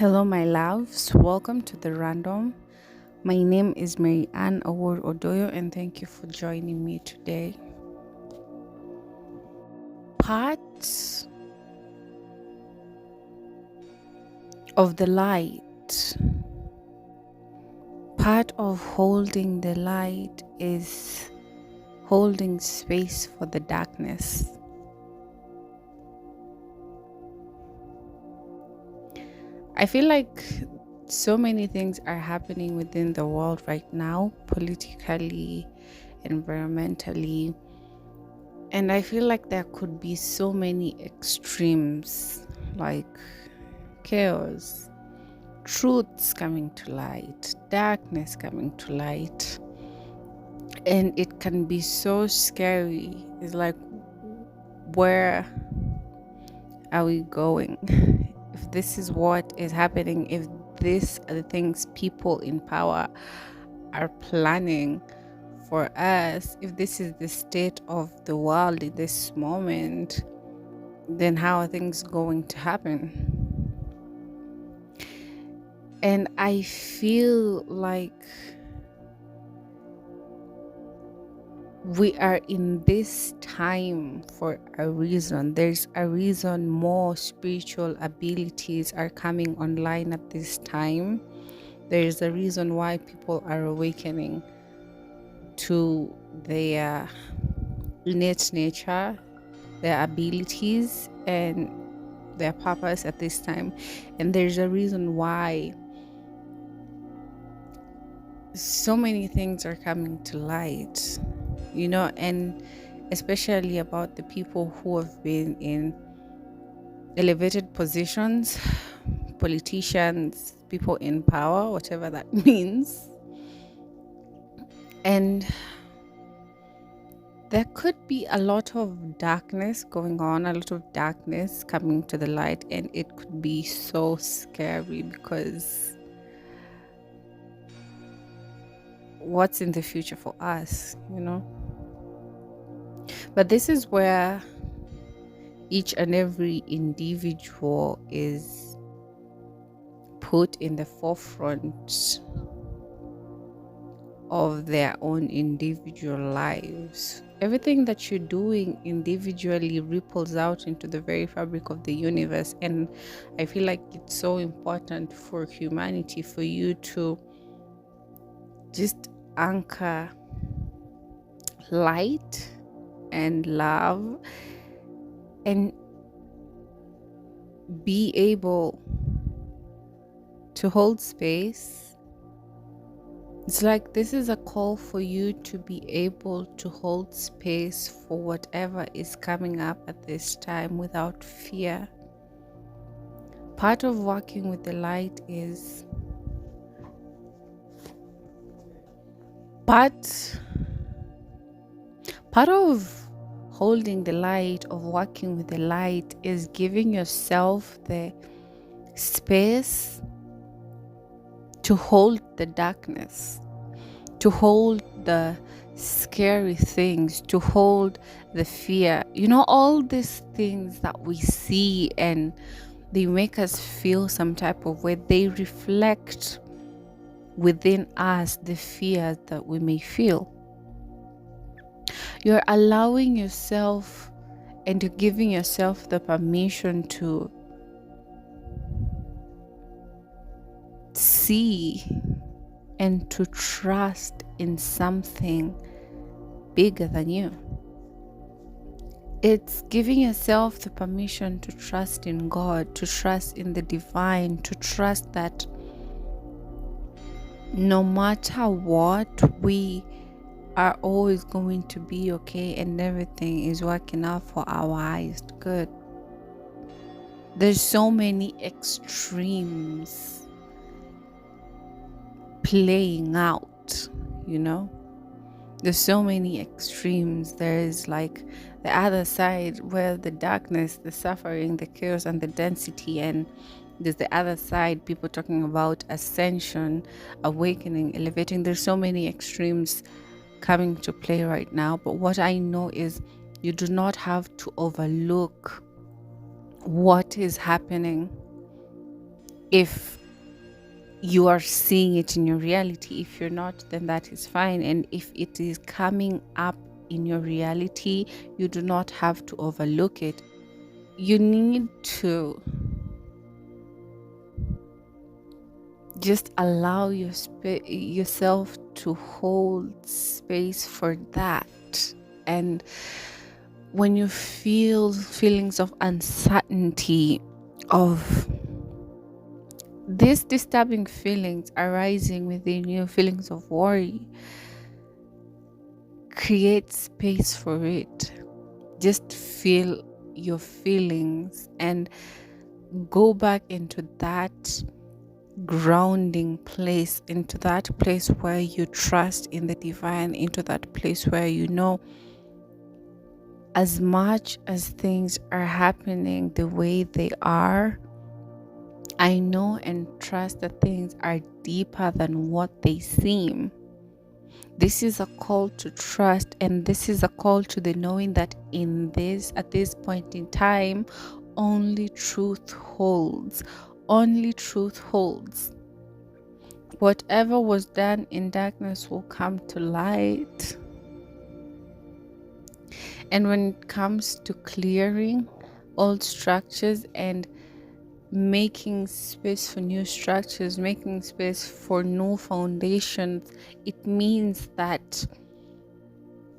Hello, my loves. Welcome to the Random. My name is Mary Ann Award Odoyo, and thank you for joining me today. Part of the light, part of holding the light is holding space for the darkness. I feel like so many things are happening within the world right now, politically, environmentally, and I feel like there could be so many extremes, like chaos, truths coming to light, darkness coming to light. And it can be so scary. It's like, where are we going? If this is what is happening, if these are the things people in power are planning for us, if this is the state of the world in this moment, then how are things going to happen? And I feel like we are in this time for a reason. There's a reason more spiritual abilities are coming online at this time. There's a reason why people are awakening to their innate nature, their abilities, and their purpose at this time. And there's a reason why so many things are coming to light, and especially about the people who have been in elevated positions, politicians, people in power, whatever that means. And there could be a lot of darkness going on, a lot of darkness coming to the light, and it could be so scary because what's in the future for us? But this is where each and every individual is put in the forefront of their own individual lives. Everything that you're doing individually ripples out into the very fabric of the universe. And I feel like it's so important for humanity for you to just anchor light and love and be able to hold space. It's like this is a call for you to be able to hold space for whatever is coming up at this time without fear. Part of working with the light is part of holding the light, of working with the light, is giving yourself the space to hold the darkness, to hold the scary things, to hold the fear. All these things that we see and they make us feel some type of way, they reflect within us the fear that we may feel. You're allowing yourself and you're giving yourself the permission to see and to trust in something bigger than you. It's giving yourself the permission to trust in God, to trust in the divine, to trust that no matter what, we are always going to be okay and everything is working out for our highest good. There's so many extremes playing out. There's so many extremes. There's like the other side where the darkness, the suffering, the chaos, and the density, and there's the other side, people talking about ascension, awakening, elevating. There's so many extremes coming to play right now. But what I know is you do not have to overlook what is happening. If you are seeing it in your reality. If you're not, then that is fine. And if it is coming up in your reality, you do not have to overlook it. You need to just allow yourself to hold space for that. And when you feel feelings of uncertainty, of these disturbing feelings arising within you, feelings of worry, create space for it. Just feel your feelings and go back into that grounding place, into that place where you trust in the divine, into that place where you know, as much as things are happening the way they are, I know and trust that things are deeper than what they seem. This is a call to trust, and this is a call to the knowing that at this point in time, only truth holds. Only truth holds. Whatever was done in darkness will come to light. And when it comes to clearing old structures and making space for new structures, making space for new foundations, it means that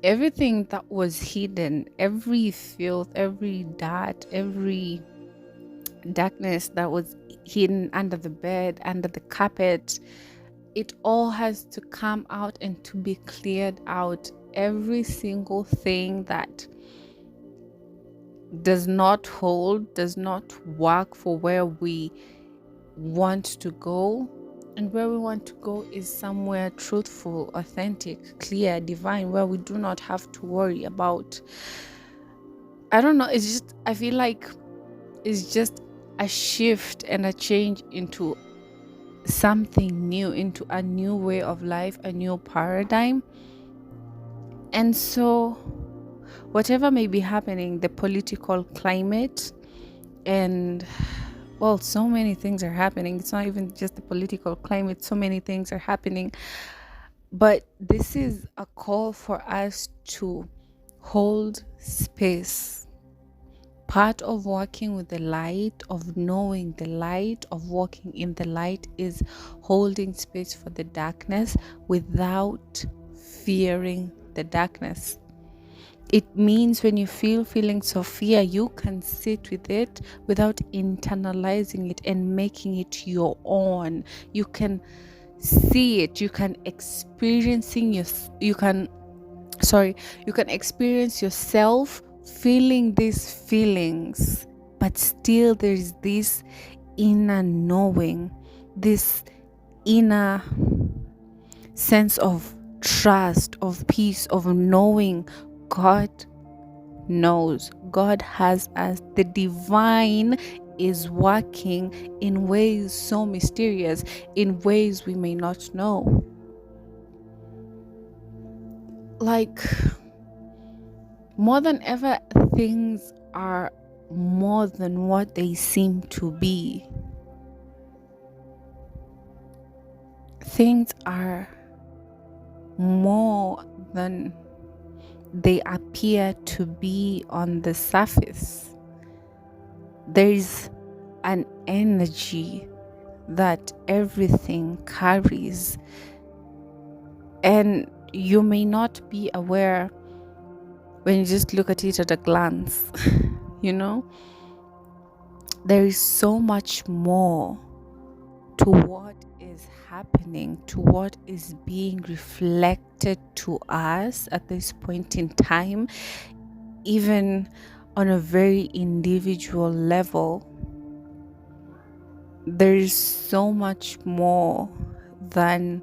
everything that was hidden, every filth, every dirt, every darkness that was hidden under the bed, under the carpet, it all has to come out and to be cleared out. Every single thing that does not hold, does not work for where we want to go. And where we want to go is somewhere truthful, authentic, clear, divine, where we do not have to worry about. I don't know. It's just, I feel like it's just a shift and a change into something new, into a new way of life, a new paradigm. And so, whatever may be happening, the political climate, and well, so many things are happening. It's not even just the political climate, so many things are happening. But this is a call for us to hold space. Part of walking with the light, of knowing the light, of walking in the light is holding space for the darkness without fearing the darkness. It means when you feel feelings of fear, you can sit with it without internalizing it and making it your own. You can see it, you can you can experience yourself feeling these feelings, but still there is this inner knowing, this inner sense of trust, of peace, of knowing God knows, God has us. The divine is working in ways so mysterious, in ways we may not know. Like, more than ever, things are more than what they seem to be. Things are more than they appear to be on the surface. There's an energy that everything carries, and you may not be aware when you just look at it at a glance. You know, there is so much more to what is happening, to what is being reflected to us at this point in time, even on a very individual level. There is so much more than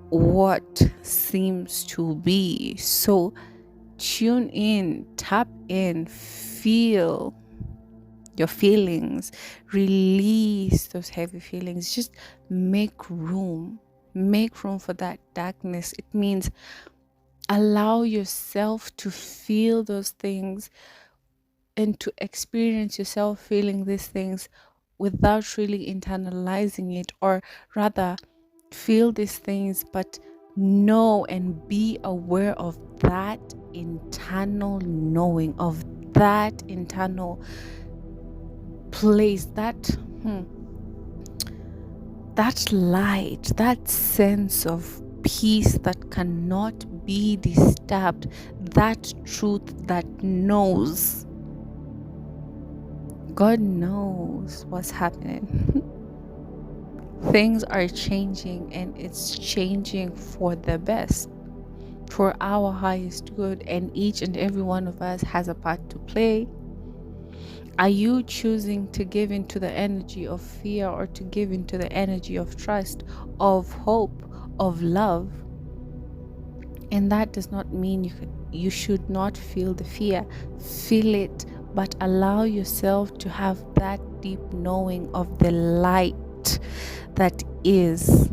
what seems to be. So tune in, tap in, feel your feelings, release those heavy feelings. Just make room for that darkness. It means allow yourself to feel those things and to experience yourself feeling these things without really internalizing it, or rather feel these things, but know and be aware of that internal knowing, of that internal place, that light, that sense of peace that cannot be disturbed, that truth that knows. God knows what's happening. Things are changing, and it's changing for the best, for our highest good, and each and every one of us has a part to play. Are you choosing to give into the energy of fear, or to give into the energy of trust, of hope, of love? And that does not mean you should not feel the fear. Feel it, but allow yourself to have that deep knowing of the light that is,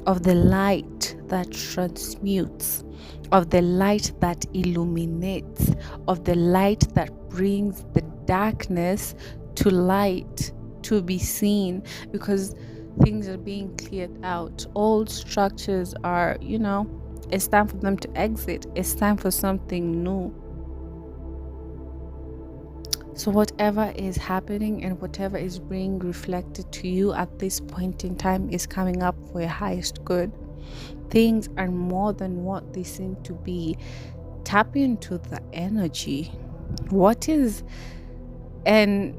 of the light that transmutes, of the light that illuminates, of the light that brings the darkness to light, to be seen, because things are being cleared out. Old structures are, it's time for them to exit. It's time for something new. So whatever is happening and whatever is being reflected to you at this point in time is coming up for your highest good. Things are more than what they seem to be. Tap into the energy. And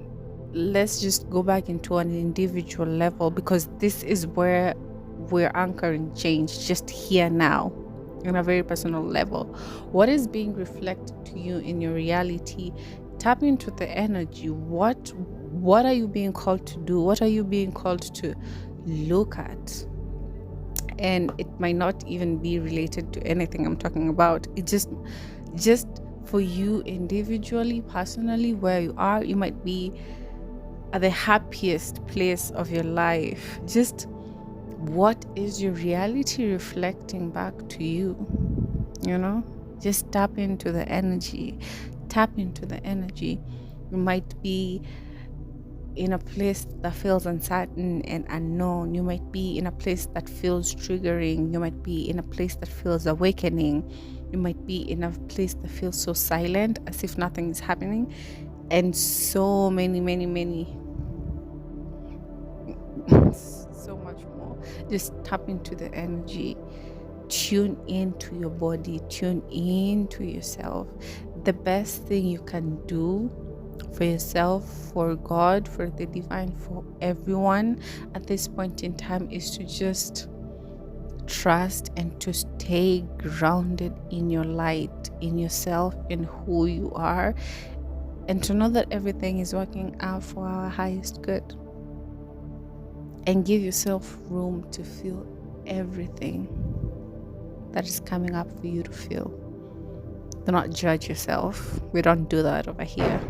let's just go back into an individual level, because this is where we're anchoring change, just here now, on a very personal level. What is being reflected to you in your reality? Tap into the energy. What are you being called to do? What are you being called to look at? And it might not even be related to anything I'm talking about. It just for you individually, personally, where you are. You might be at the happiest place of your life. Just what is your reality reflecting back to you? Just tap into the energy. You might be in a place that feels uncertain and unknown. You might be in a place that feels triggering. You might be in a place that feels awakening. You might be in a place that feels so silent, as if nothing is happening, and so many so much more. Just tap into the energy. Tune into your body. Tune into yourself. The best thing you can do for yourself, for God, for the divine, for everyone at this point in time is to just trust and to stay grounded in your light, in yourself, in who you are, and to know that everything is working out for our highest good. And give yourself room to feel everything that is coming up for you to feel. Do not judge yourself. We don't do that over here.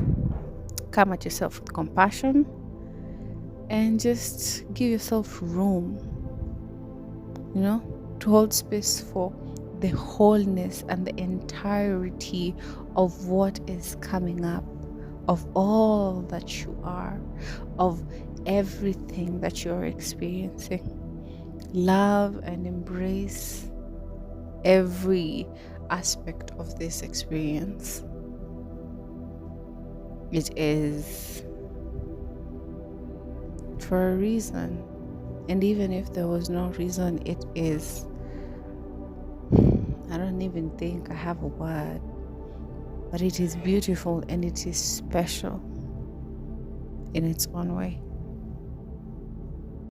Come at yourself with compassion and just give yourself room, to hold space for the wholeness and the entirety of what is coming up, of all that you are, of everything that you're experiencing. Love and embrace every aspect of this experience. It is for a reason, and even if there was no reason, it is. I don't even think I have a word, but it is beautiful and it is special in its own way.